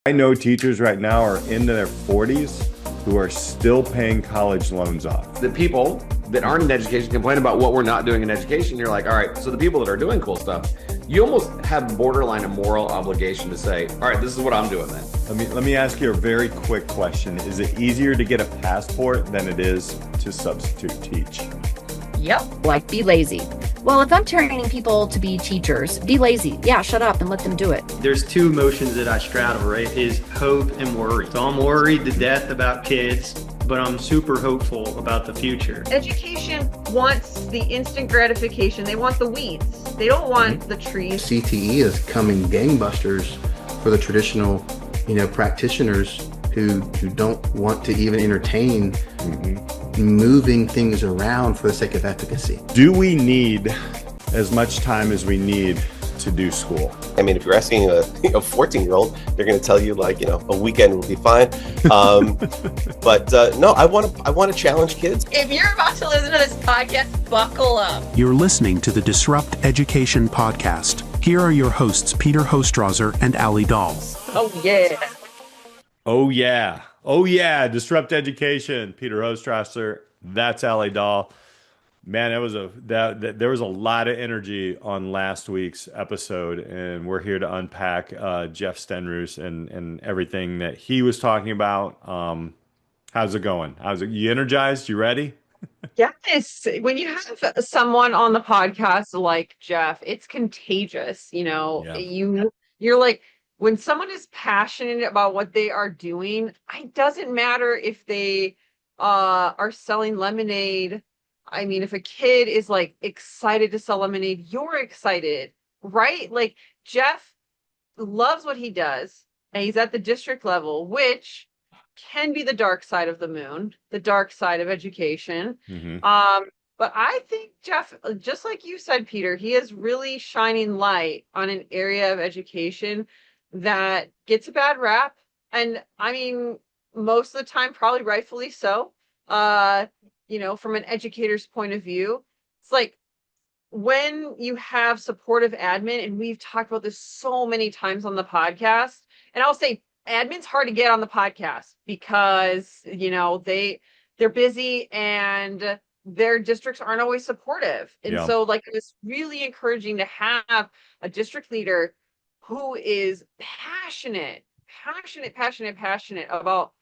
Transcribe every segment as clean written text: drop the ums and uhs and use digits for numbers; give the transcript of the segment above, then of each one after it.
I know teachers right now are into their 40s who are still paying college loans off. The people that aren't in education complain about what we're not doing in education. You're like, all right, so the people that are doing cool stuff, you almost have borderline a moral obligation to say, all right, this is what I'm doing then. Let me ask you a very quick question. Is it easier to get a passport than it is to substitute teach? Yep. Like, be lazy. Well, if I'm training people to be teachers, be lazy. Yeah, shut up and let them do it. There's two emotions that I straddle, right? Is hope and worry. So I'm worried to death about kids, but I'm super hopeful about the future. Education wants the instant gratification. They want the weeds. They don't want the trees. CTE is coming gangbusters for the traditional, practitioners who don't want to even entertain moving things around for the sake of efficacy. Do we need as much time as we need to do school? I mean, if you're asking a 14-year-old, they're going to tell you a weekend will be fine. But no, I want to challenge kids. If you're about to listen to this podcast, buckle up. You're listening to the Disrupt Education podcast. Here are your hosts, Peter Hostrawser and Alli Dahl. Oh, yeah. Oh, yeah. Oh, yeah. Disrupt Education. Peter Hostrawser. That's Alli Dahl. Man, there was a lot of energy on last week's episode, and we're here to unpack Jeff Stenroos and everything that he was talking about. How's it going? You energized? You ready? Yes. When you have someone on the podcast like Jeff, it's contagious. Yeah. You're like, when someone is passionate about what they are doing, it doesn't matter if they are selling lemonade. I mean, if a kid is like excited to sell lemonade, you're excited, right? Like, Jeff loves what he does, and he's at the district level, which can be the dark side of the moon, the dark side of education. But I think Jeff, just like you said, Peter, he is really shining light on an area of education that gets a bad rap. And I mean, most of the time, probably rightfully so. From an educator's point of view, it's like when you have supportive admin, and we've talked about this so many times on the podcast, and I'll say admin's hard to get on the podcast because, they're busy and their districts aren't always supportive. And so like, it was really encouraging to have a district leader who is passionate about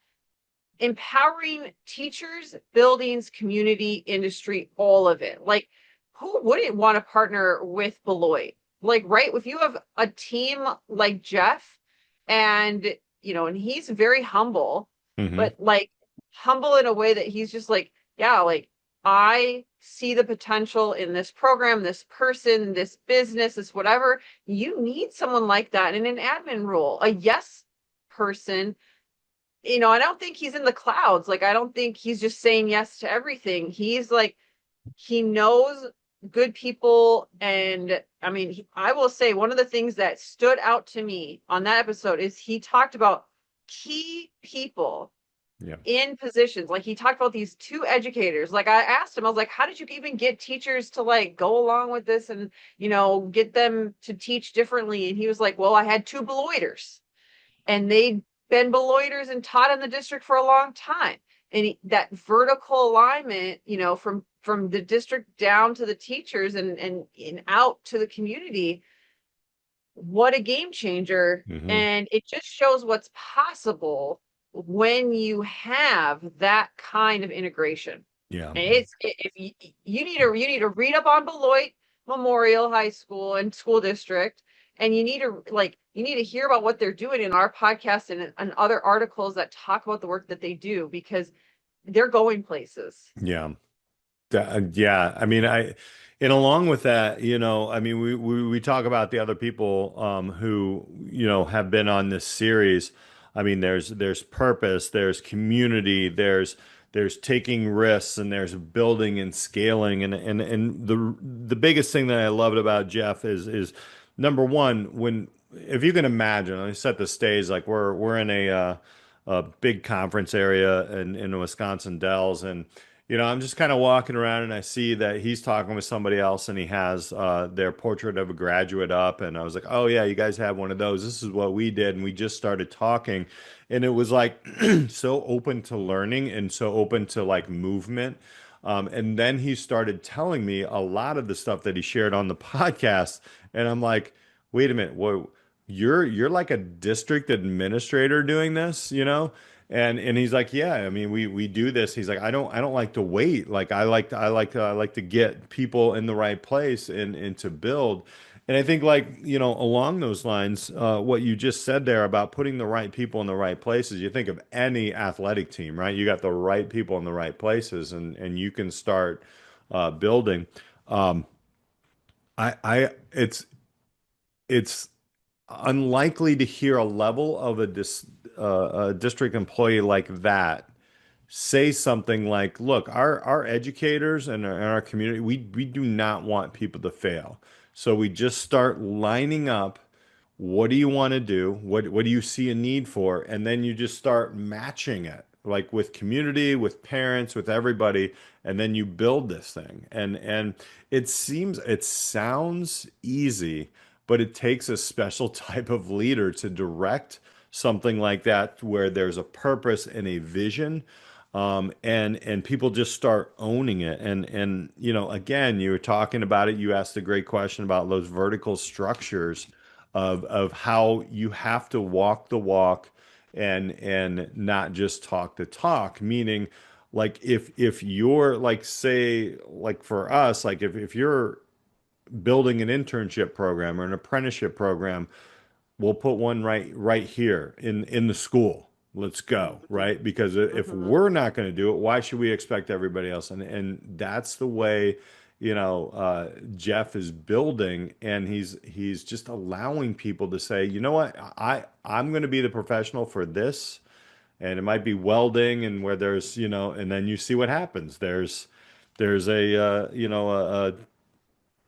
empowering teachers, buildings, community, industry, all of it. Like, who wouldn't want to partner with Beloit? Like, right? If you have a team like Jeff and he's very humble, but like humble in a way that he's just like, yeah, like, I see the potential in this program, this person, this business, this whatever. You need someone like that in an admin role, a yes person. I don't think he's in the clouds. Like, I don't think he's just saying yes to everything. He's like, he knows good people. And I mean, I will say one of the things that stood out to me on that episode is he talked about key people in positions. Like, he talked about these two educators. Like, I asked him, I was like, how did you even get teachers to like go along with this and, get them to teach differently? And he was like, well, I had two Beloiters, and they'd been Beloiters and taught in the district for a long time. And that vertical alignment, from the district down to the teachers and out to the community, what a game changer. And it just shows what's possible when you have that kind of integration. And if you need to read up on Beloit Memorial High School and school district, and you need to hear about what they're doing in our podcast and other articles that talk about the work that they do, because they're going places. Yeah. I mean, and along with that, I mean, we talk about the other people who, have been on this series. I mean, there's purpose, there's community, there's taking risks, and there's building and scaling. And the biggest thing that I loved about Jeff is number one, if you can imagine, let me set the stage. Like, we're in a big conference area in the Wisconsin Dells, and I'm just kind of walking around and I see that he's talking with somebody else and he has their portrait of a graduate up. And I was like, oh, yeah, you guys have one of those. This is what we did. And we just started talking. And it was like so open to learning and so open to like movement. And then he started telling me a lot of the stuff that he shared on the podcast. And I'm like, wait a minute, whoa, you're like a district administrator doing this, you know? And he's like, yeah, I mean, we do this. He's like, I don't like to wait. Like I like to get people in the right place and to build. And I think like, along those lines, what you just said there about putting the right people in the right places, you think of any athletic team, right? You got the right people in the right places and you can start building. Um, it's unlikely to hear a level of a district employee like that say something like, "Look, our educators and our community, we do not want people to fail. So we just start lining up. What do you want to do? What do you see a need for? And then you just start matching it, like with community, with parents, with everybody, and then you build this thing. And it sounds easy, but it takes a special type of leader to direct something like that where there's a purpose and a vision, and people just start owning it. And again, you were talking about it. You asked a great question about those vertical structures of how you have to walk the walk and not just talk the talk. Meaning, like if you're like, say, like for us, like if you're building an internship program or an apprenticeship program, we'll put one right here in the school. Let's go, right? Because if we're not going to do it, why should we expect everybody else? And that's the way, Jeff is building, and he's just allowing people to say, you know what, I'm going to be the professional for this, and it might be welding, and where there's, and then you see what happens. There's a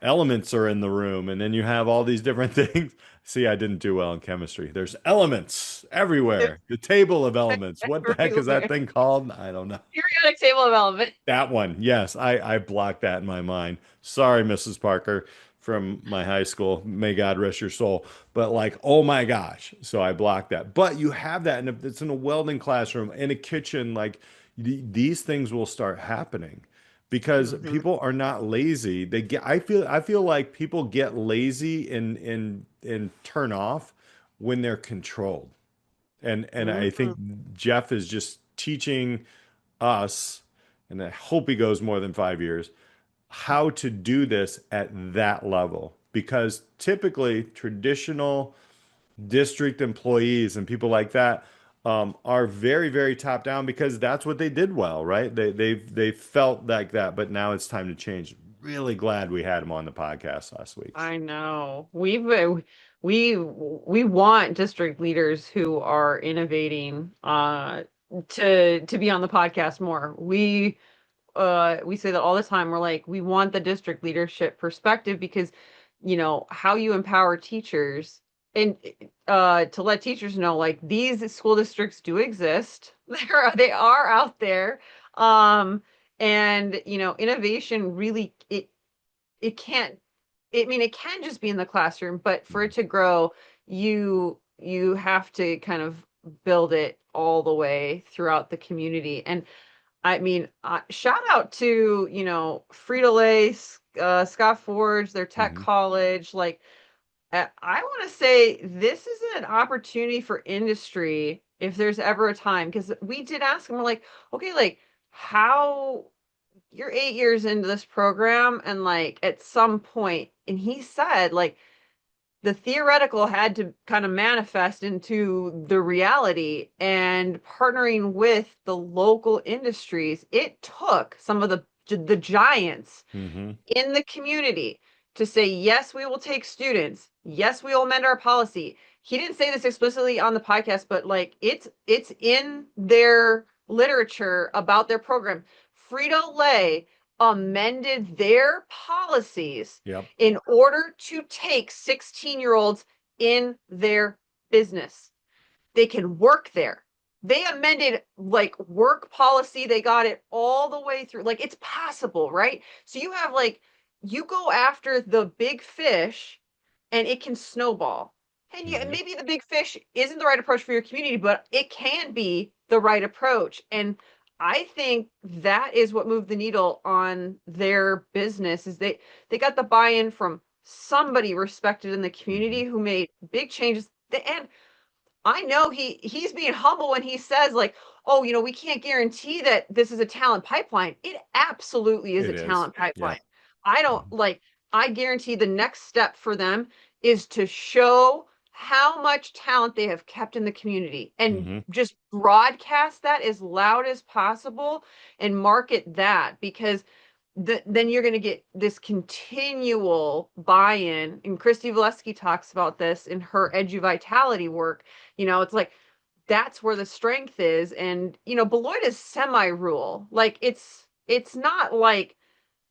elements are in the room, and then you have all these different things. See, I didn't do well in chemistry. There's elements everywhere. The table of elements. What the heck is that Everywhere. thing called? I don't know. Periodic table of elements. That one. Yes, I blocked that in my mind. Sorry, Mrs. Parker from my high school. May God rest your soul. But like, oh my gosh. So I blocked that. But you have that, and if it's in a welding classroom, in a kitchen, like these things will start happening because people are not lazy. I feel like people get lazy and turn off when they're controlled. And I think Jeff is just teaching us, and I hope he goes more than 5 years, how to do this at that level. Because typically traditional district employees and people like that are very, very top down because that's what they did well, right? They felt like that, but now it's time to change. Really glad we had him on the podcast last week. I know. We want district leaders who are innovating to be on the podcast more. We say that all the time. We're like, we want the district leadership perspective because how you empower teachers and to let teachers know, like, these school districts do exist. They are out there. And innovation really, it can't, I mean, it can just be in the classroom, but for it to grow, you have to kind of build it all the way throughout the community. And I mean, shout out to, Frito-Lay, Scott Forge, their tech Mhm. college. Like, I want to say this is an opportunity for industry if there's ever a time, because we did ask him, we're like, okay, like, how you're 8 years into this program, and like at some point, and he said, like, the theoretical had to kind of manifest into the reality, and partnering with the local industries, it took some of the giants Mhm. in the community to say, yes, we will take students. Yes, we will amend our policy. He didn't say this explicitly on the podcast, but like it's in their literature about their program. Frito-Lay amended their policies Yep. in order to take 16-year-olds in their business. They can work there. they amended like work policy. They got it all the way through. Like it's possible, right? So you have like, you go after the big fish and it can snowball. And yeah, Hmm. maybe the big fish isn't the right approach for your community, but it can be the right approach. And I think that is what moved the needle on their business is they got the buy-in from somebody respected in the Hmm. community who made big changes. And I know he's being humble when he says like, "Oh, we can't guarantee that this is a talent pipeline." It absolutely is a It is. talent Yeah. pipeline. I don't like I guarantee the next step for them is to show how much talent they have kept in the community and Hmm. just broadcast that as loud as possible and market that because then you're going to get this continual buy-in. And Christy Valesky talks about this in her Edu Vitality work. It's like that's where the strength is. And Beloit is semi-rural. Like it's not like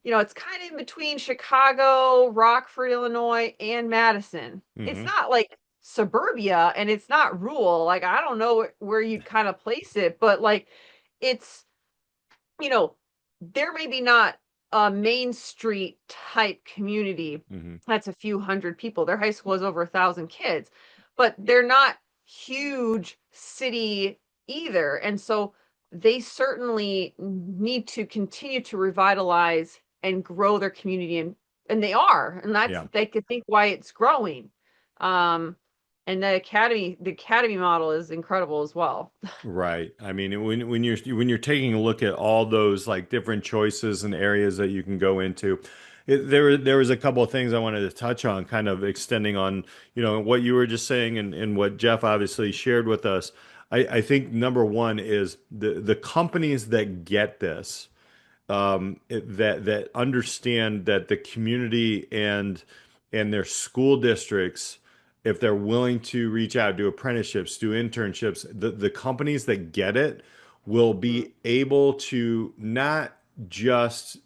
it's kind of in between Chicago, Rockford, Illinois, and Madison. It's Hmm. not like suburbia and it's not rural. Like I don't know where you'd kind of place it, but like it's you know, they're maybe not a Main Street type community. Hmm. That's a few hundred people. Their high school has over 1,000 kids, but they're not huge city either. And so they certainly need to continue to revitalize and grow their community and they are. And that's Yeah. they could think why it's growing. Um and the academy model is incredible as well. Right. I mean, when you're taking a look at all those like different choices and areas that you can go into, there was a couple of things I wanted to touch on, kind of extending on, what you were just saying and what Jeff obviously shared with us. I think number one is the companies that get this that understand that the community and their school districts, if they're willing to reach out, do apprenticeships, do internships, the companies that get it will be able to not just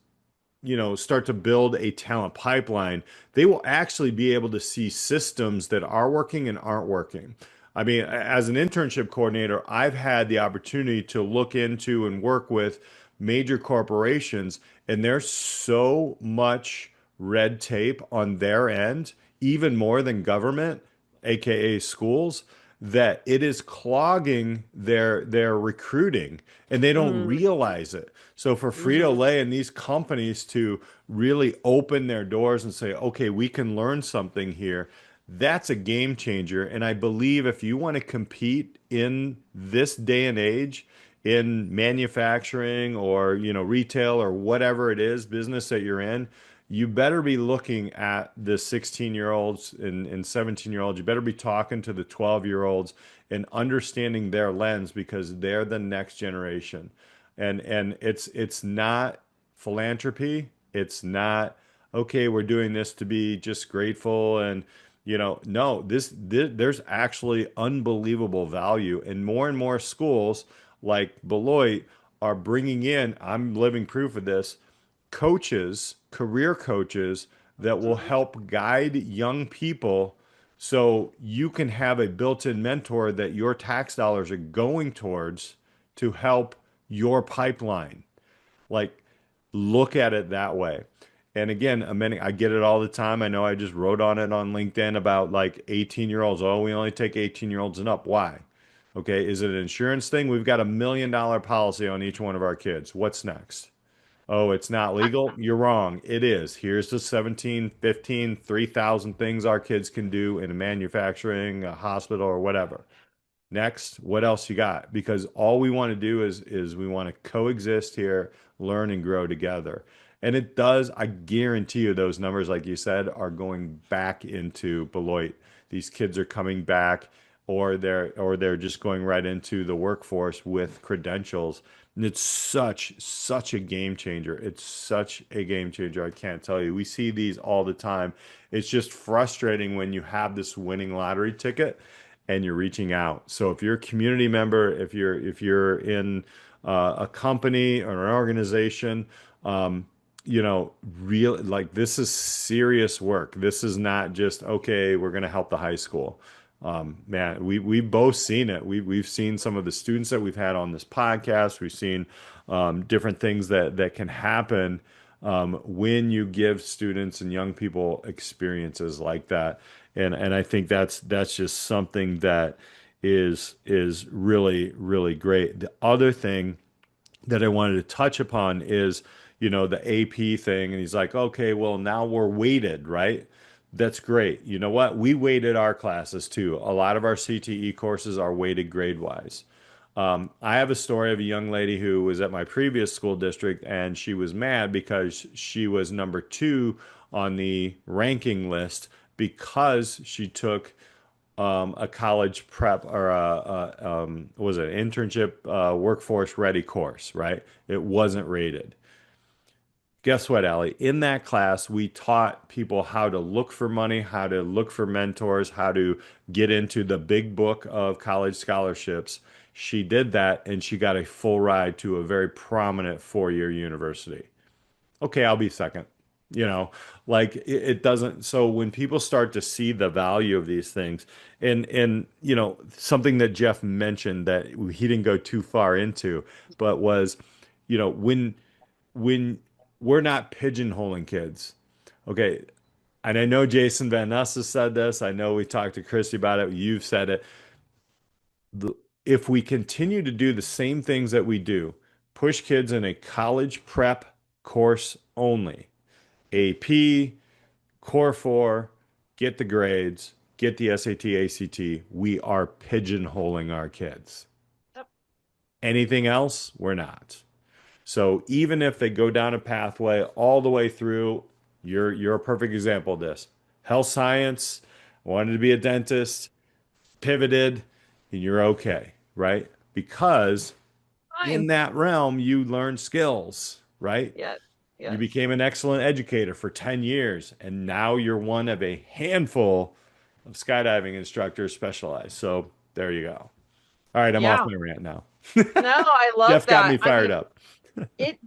start to build a talent pipeline. They will actually be able to see systems that are working and aren't working. I mean, as an internship coordinator, I've had the opportunity to look into and work with major corporations, and there's so much red tape on their end, even more than government, aka schools, that it is clogging their recruiting and they don't Mm, realize it. So for mhm. Frito-Lay and these companies to really open their doors and say, okay, we can learn something here, that's a game changer. And I believe if you want to compete in this day and age in manufacturing or, retail or whatever it is, business that you're in, you better be looking at the 16-year-olds and 17-year-olds. You better be talking to the 12-year-olds and understanding their lens because they're the next generation. And it's not philanthropy. It's not, okay, we're doing this to be just grateful and no, there's actually unbelievable value and more schools like Beloit are bringing in, I'm living proof of this, coaches, career coaches that will help guide young people so you can have a built-in mentor that your tax dollars are going towards to help your pipeline. Like, look at it that way. And again, amending, I get it all the time. I know I just wrote on it on LinkedIn about like 18-year-olds. Oh, we only take 18-year-olds and up. Why? Okay, is it an insurance thing? We've got $1 million policy on each one of our kids. What's next? Oh, it's not legal? You're wrong. It is. Here's the 17, 15, 3,000 things our kids can do in manufacturing, a hospital, or whatever. Next, what else you got? Because all we want to do is we want to coexist here, learn and grow together. And it does, I guarantee you those numbers, like you said, are going back into Beloit. These kids are coming back or they're just going right into the workforce with credentials. And it's such a game changer. It's such a game changer. I can't tell you. We see these all the time. It's just frustrating when you have this winning lottery ticket and you're reaching out. So if you're a community member, if you're in a company or an organization, um, real like this is serious work. This is not just okay, we're going to help the high school. Man, we've both seen it. We've seen some of the students that we've had on this podcast. We've seen different things that can happen when you give students and young people experiences like that. And I think that's just something that is really, really great. The other thing that I wanted to touch upon is, the AP thing. And he's like, okay, well, now we're weighted, right? That's great. You know what? We weighted our classes too. A lot of our CTE courses are weighted grade wise. I have a story of a young lady who was at my previous school district and she was mad because she was number 2 on the ranking list because she took a college prep or was it an internship workforce ready course, right? It wasn't rated. Guess what, Allie? In that class, we taught people how to look for money, how to look for mentors, how to get into the big book of college scholarships. She did that and she got a full ride to a very prominent 4-year university. Okay, I'll be second. You know, like it doesn't. So when people start to see the value of these things, and something that Jeff mentioned that he didn't go too far into, but was, when we're not pigeonholing kids. Okay, and I know Jason Van Nuss has said this. I know we talked to Christy about it. You've said it. If we continue to do the same things that we do, push kids in a college prep course only, AP, Core 4, get the grades, get the SAT, ACT. We are pigeonholing our kids. Yep. Anything else, we're not. So even if they go down a pathway all the way through, you're a perfect example of this. Health science, wanted to be a dentist, pivoted, and you're okay, right? Because in Fine. that realm, you learn skills, right? Yes. You Yes. became an excellent educator for 10 years, and now you're one of a handful of skydiving instructors specialized. So there you go. All right, I'm off Yeah. my rant now. No, I love Jeff got that. me I fired mean, up. it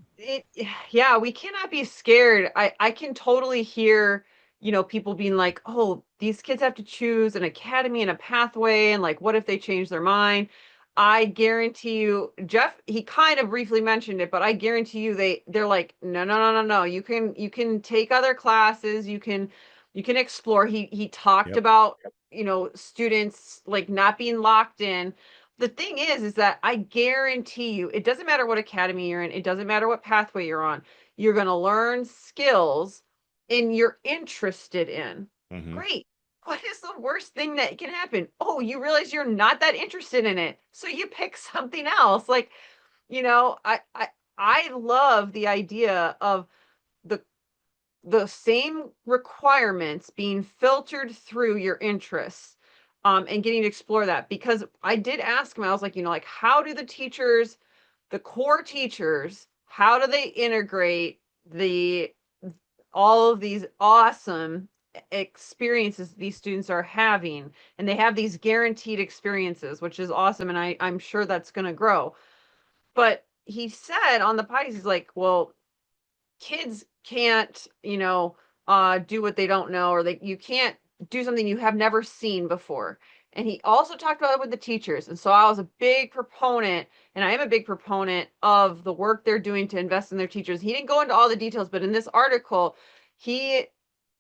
yeah, we cannot be scared. I can totally hear, people being like, "Oh, these kids have to choose an academy and a pathway and like what if they change their mind?" I guarantee you, Jeff, he kind of briefly mentioned it, but I guarantee you they're like, "No, no, no, no, no. You can take other classes, you can explore." He talked Yep. about, students like not being locked in. The thing is that I guarantee you, it doesn't matter what academy you're in, it doesn't matter what pathway you're on, you're going to learn skills and you're interested in. Hmm. Great. What is the worst thing that can happen? Oh, you realize you're not that interested in it. So you pick something else. Like, I love the idea of the the same requirements being filtered through your interests, and getting to explore that. Because I did ask him, I was like, like, how do the core teachers, how do they integrate the all of these awesome experiences these students are having, and they have these guaranteed experiences, which is awesome, and I'm sure that's going to grow. But he said on the podcast, he's like, well, kids can't, do what they don't know, or you can't do something you have never seen before. And he also talked about it with the teachers. And so I was a big proponent, and I am a big proponent of the work they're doing to invest in their teachers. He didn't go into all the details, but in this article, he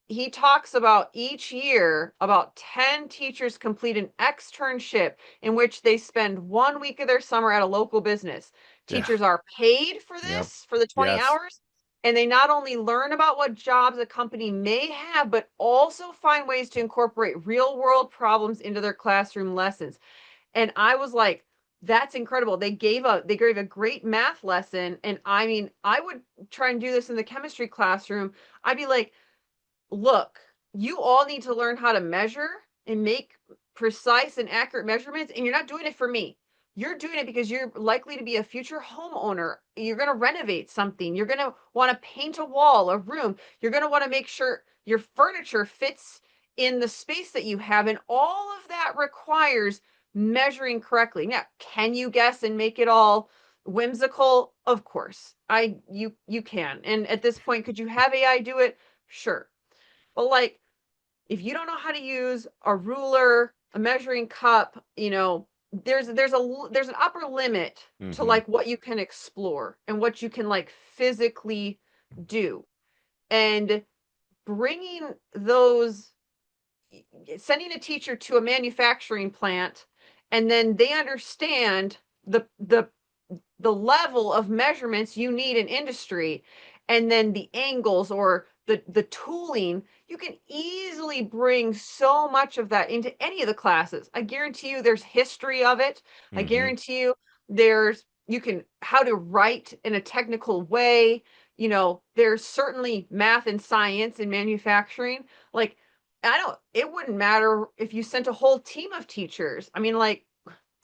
he talks about each year about 10 teachers complete an externship in which they spend 1 week of their summer at a local business. Yeah. Teachers are paid for Yep. this, for the 20 Yes. hours, and they not only learn about what jobs a company may have, but also find ways to incorporate real world problems into their classroom lessons. And I was like, that's incredible. They gave a great math lesson. And I mean, I would try and do this in the chemistry classroom. I'd be like, look, you all need to learn how to measure and make precise and accurate measurements, and you're not doing it for me. You're doing it because you're likely to be a future homeowner. You're going to renovate something. You're going to want to paint a wall, a room. You're going to want to make sure your furniture fits in the space that you have. And all of that requires measuring correctly. Now, can you guess and make it all whimsical? Of course. You can. And at this point, could you have AI do it? Sure. But like, if you don't know how to use a ruler, a measuring cup, there's an upper limit to Hmm. like what you can explore and what you can like physically do. And bringing those sending a teacher to a manufacturing plant, and then they understand the level of measurements you need in industry, and then the angles or the tooling, you can easily bring so much of that into any of the classes. I guarantee you there's history of it. I Hmm. guarantee you there's you can how to write in a technical way. There's certainly math and science in manufacturing. Like, it wouldn't matter if you sent a whole team of teachers. I mean, like,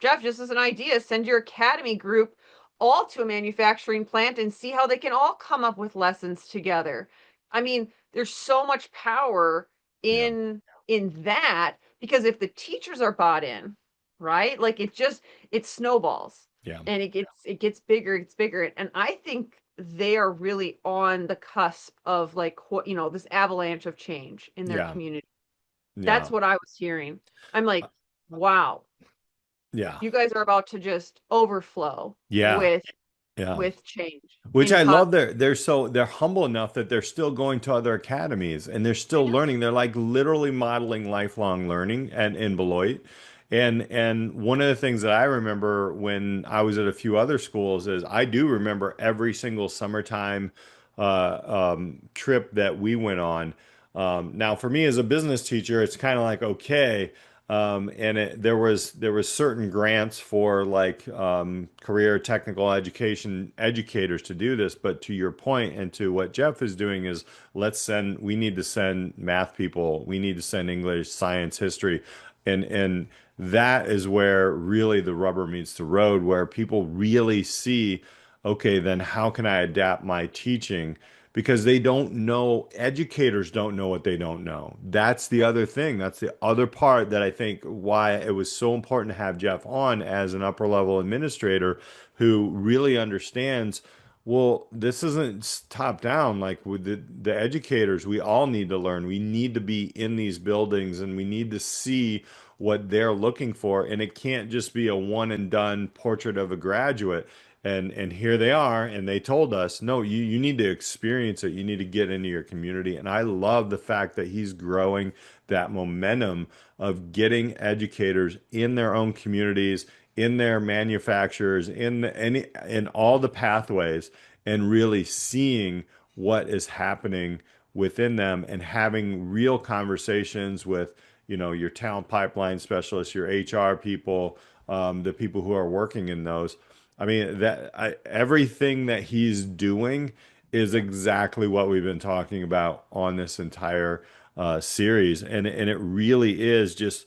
Jeff, just as an idea, send your academy group all to a manufacturing plant and see how they can all come up with lessons together. I mean, there's so much power Yeah. in that, because if the teachers are bought in, right? Like, it snowballs, Yeah. and it gets bigger, it's bigger. And I think they are really on the cusp of like what, this avalanche of change in their Yeah. community. Yeah. That's what I was hearing. I'm like, wow, Yeah. you guys are about to just overflow Yeah. with Yeah. with change Which in I con love. They're humble enough that they're still going to other academies and they're I still know. learning. They're like literally modeling lifelong learning and in Beloit. And one of the things that I remember when I was at a few other schools is I do remember every single summertime trip that we went on. Now, for me as a business teacher, it's kind of like okay, and there was certain grants for like career technical education educators to do this. But to your point and to what Jeff is doing is we need to send math people, we need to send English, science, history, and that is where really the rubber meets the road, where people really see, okay, then how can I adapt my teaching? Because they don't know, educators don't know what they don't know. That's the other thing. That's the other part that I think why it was so important to have Jeff on as an upper level administrator who really understands, well, this isn't top down. Like with the educators, we all need to learn. We need to be in these buildings and we need to see what they're looking for. And it can't just be a one and done portrait of a graduate. And here they are, and they told us, no, you need to experience it. You need to get into your community. And I love the fact that he's growing that momentum of getting educators in their own communities, in their manufacturers, in all the pathways, and really seeing what is happening within them and having real conversations with, your talent pipeline specialists, your HR people, the people who are working in those. I mean, everything that he's doing is exactly what we've been talking about on this entire series, and it really is just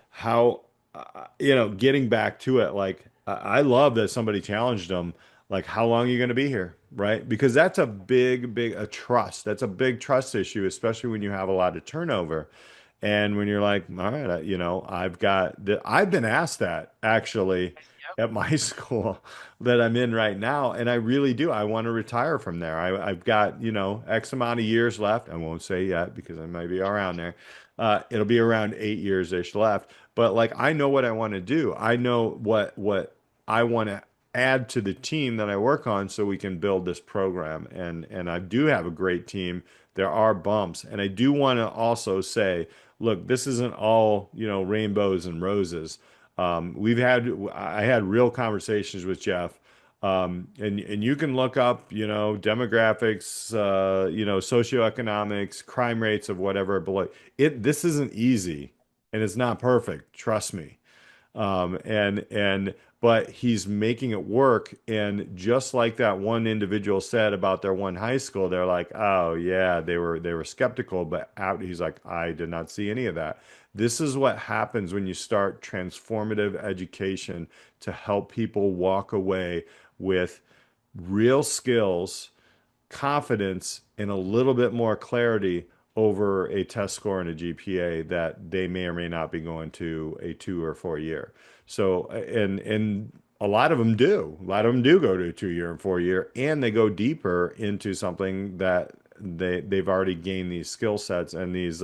how getting back to it. Like I love that somebody challenged him. Like, how long are you going to be here, right? Because that's a big a trust. That's a big trust issue, especially when you have a lot of turnover. And when you're like, all right, I've been asked that actually at my school that I'm in right now. And I really do. I want to retire from there. I've got, X amount of years left. I won't say yet because I might be around there. It'll be around 8 years-ish left. But like, I know what I want to do. I know what I want to add to the team that I work on so we can build this program. And I do have a great team. There are bumps. And I do want to also say, look, this isn't all, rainbows and roses. I had real conversations with Jeff, and you can look up, demographics, socioeconomics, crime rates of whatever below it. This isn't easy, and it's not perfect. Trust me. But he's making it work. And just like that one individual said about their one high school, they're like, oh yeah, they were skeptical, but he's like, I did not see any of that. This is what happens when you start transformative education to help people walk away with real skills, confidence, and a little bit more clarity over a test score and a GPA that they may or may not be going to a 2 or 4 year. So, and a lot of them do. A lot of them do go to a 2 year and 4 year, and they go deeper into something that they've already gained these skill sets and these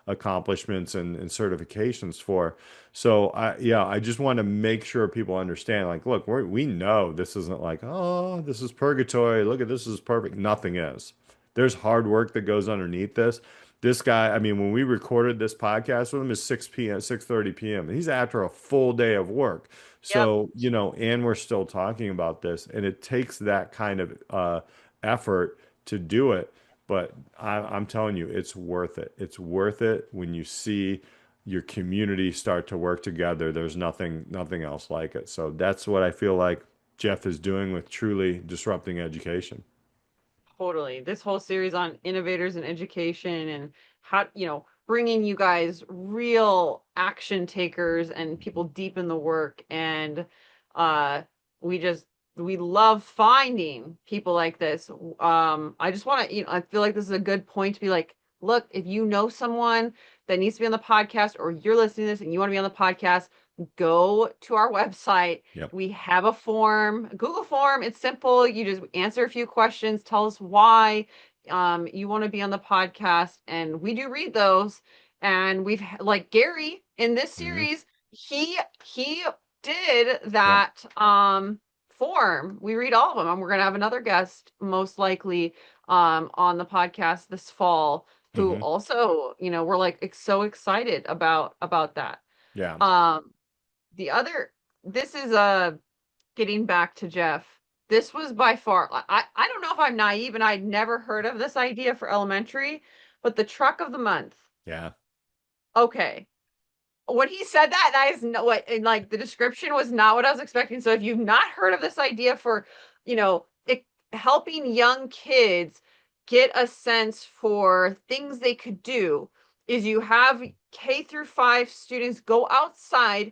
accomplishments and certifications for. So I just want to make sure people understand, like, look, we know this isn't like, oh, this is purgatory. Look at this is perfect. Nothing is. There's hard work that goes underneath this. This guy, I mean, when we recorded this podcast with him, is 6 p.m., 6:30 p.m. He's after a full day of work. Yep. So, and we're still talking about this, and it takes that kind of effort to do it. But I'm telling you, it's worth it. It's worth it when you see your community start to work together. There's nothing else like it. So that's what I feel like Jeff is doing with truly disrupting education. Totally. This whole series on innovators in education and how, bringing you guys real action takers and people deep in the work. And we just, we love finding people like this. I just want to, I feel like this is a good point to be like, look, if you know someone that needs to be on the podcast, or you're listening to this and you want to be on the podcast, go to our website. Yep. We have a form, a Google form. It's simple. You just answer a few questions, tell us why you want to be on the podcast, and we do read those. And we've, like Gary in this series, he did that form. We read all of them, and we're going to have another guest most likely on the podcast this fall who also, we're like so excited about that. Yeah. This is getting back to Jeff. This was by far, I don't know if I'm naive and I'd never heard of this idea for elementary, but the truck of the month. Yeah. Okay. When he said that, that is not what, and like the description was not what I was expecting. So if you've not heard of this idea for, helping young kids get a sense for things they could do, is you have K-5 students go outside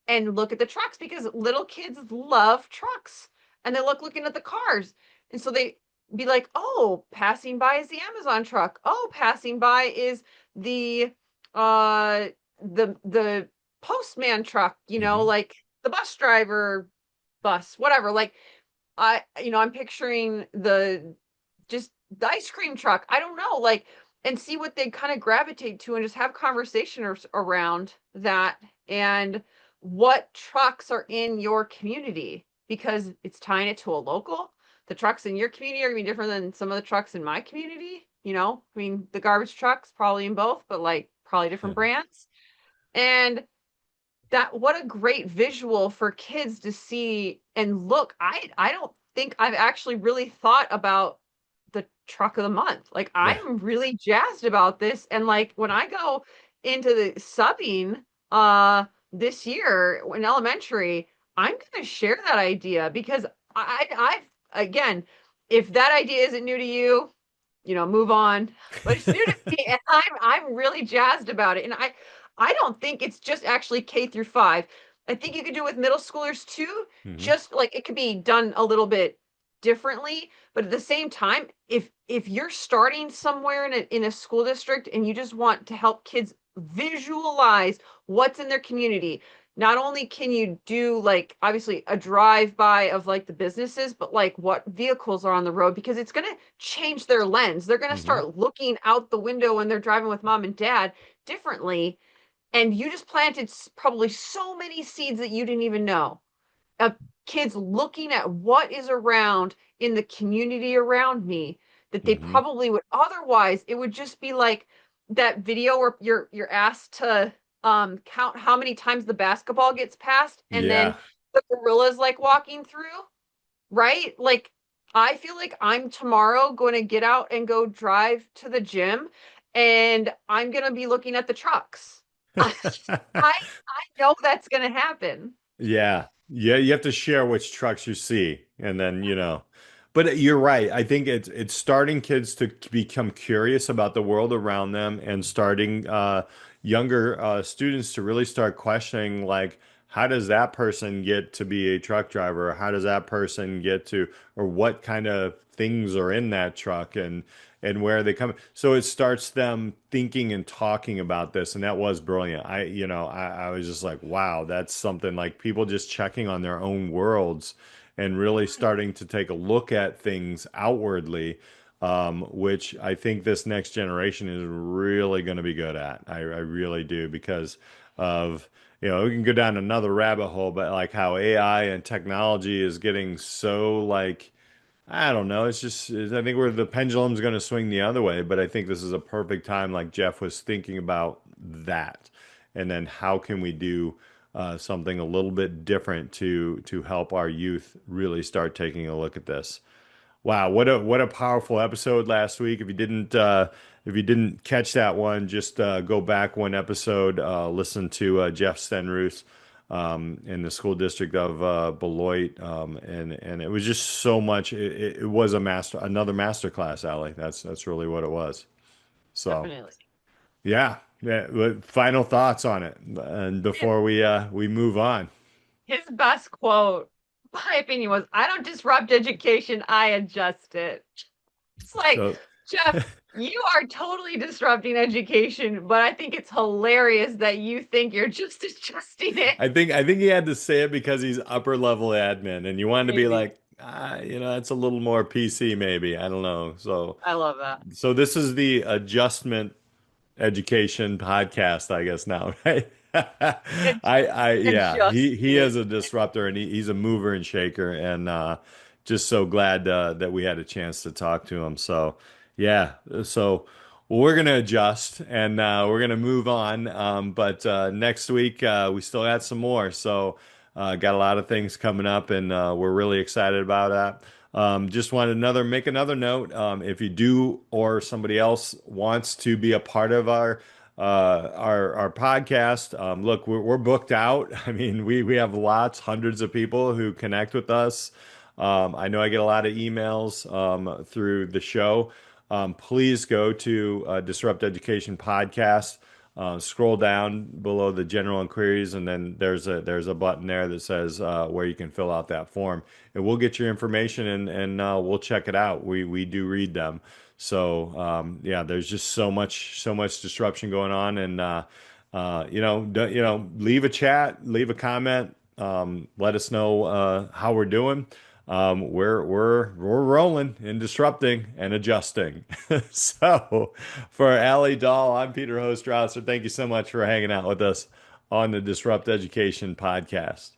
and look at the trucks, because little kids love trucks and they looking at the cars. And so they be like, oh, passing by is the Amazon truck. Oh, passing by is the postman truck, like the bus driver bus, whatever. Like I'm picturing the ice cream truck. I don't know, like, and see what they kind of gravitate to and just have conversations around that, and what trucks are in your community, because it's tying it to a local. The trucks in your community are going to be different than some of the trucks in my community. I mean, the garbage trucks probably in both, but like probably different brands. And that, what a great visual for kids to see and look. I don't think I've actually really thought about the truck of the month. Like, I'm really jazzed about this. And like, when I go into the subbing this year in elementary, I'm going to share that idea, because I've again, if that idea isn't new to you, move on. But it's new to me, and I'm really jazzed about it. And I don't think it's just actually K-5. I think you could do it with middle schoolers too. Just like, it could be done a little bit differently, but at the same time, if you're starting somewhere in a school district and you just want to help kids visualize what's in their community, not only can you do like obviously a drive-by of like the businesses, but like what vehicles are on the road, because it's going to change their lens. They're going to start looking out the window when they're driving with mom and dad differently. And you just planted probably so many seeds that you didn't even know, of kids looking at what is around in the community around me, that they probably would otherwise, it would just be like that video where you're asked to count how many times the basketball gets passed, and then the gorilla's like walking through, right? Like, I feel like I'm tomorrow going to get out and go drive to the gym, and I'm going to be looking at the trucks. I know that's going to happen. Yeah. You have to share which trucks you see, and then, but you're right. I think it's starting kids to become curious about the world around them, and starting younger students to really start questioning, like, how does that person get to be a truck driver? Or how does that person get to, or what kind of things are in that truck, and where they come. So it starts them thinking and talking about this. And that was brilliant. I was just like, wow, that's something, like, people just checking on their own worlds and really starting to take a look at things outwardly. which I think this next generation is really going to be good at. I really do, because of, we can go down another rabbit hole, but like how AI and technology is getting so like, I don't know. It's just, I think the pendulum's going to swing the other way, but I think this is a perfect time, like Jeff was thinking about that. And then how can we do something a little bit different to help our youth really start taking a look at this? Wow, what a powerful episode last week. If you didn't catch that one, just go back one episode, listen to Jeff Stenroos in the school district of Beloit, and it was just so much. It was another master class, Alli. That's really what it was. So Definitely. yeah. Final thoughts on it, and before we move on. His best quote, my opinion, was, "I don't disrupt education, I adjust it." It's like, Jeff, you are totally disrupting education, but I think it's hilarious that you think you're just adjusting it. I think he had to say it because he's upper level admin, and you wanted to be like, that's a little more PC, maybe. I don't know. So I love that. So this is the adjustment education podcast, I guess now, right? He is a disruptor, and he's a mover and shaker, and just so glad that we had a chance to talk to him. So yeah, so we're gonna adjust, and we're gonna move on. But next week we still got some more. So got a lot of things coming up, and we're really excited about that. Just wanted make another note. If you do, or somebody else wants to be a part of our podcast, look, we're booked out. I mean, we have hundreds of people who connect with us. I know I get a lot of emails through the show. Please go to Disrupt Education Podcast. Scroll down below the general inquiries, and then there's a button there that says where you can fill out that form, and we'll get your information, and we'll check it out. We do read them. So there's just so much disruption going on, and leave a chat, leave a comment, let us know how we're doing. We're rolling and disrupting and adjusting. So for Alli Dahl, I'm Peter Hostrawser. Thank you so much for hanging out with us on the Disrupt Education podcast.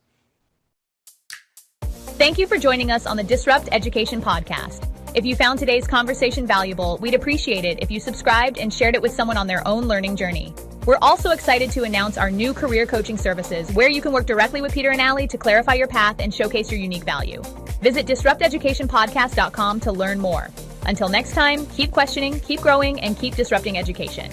Thank you for joining us on the Disrupt Education podcast. If you found today's conversation valuable, we'd appreciate it if you subscribed and shared it with someone on their own learning journey. We're also excited to announce our new career coaching services, where you can work directly with Peter and Alli to clarify your path and showcase your unique value. Visit disrupteducationpodcast.com to learn more. Until next time, keep questioning, keep growing, and keep disrupting education.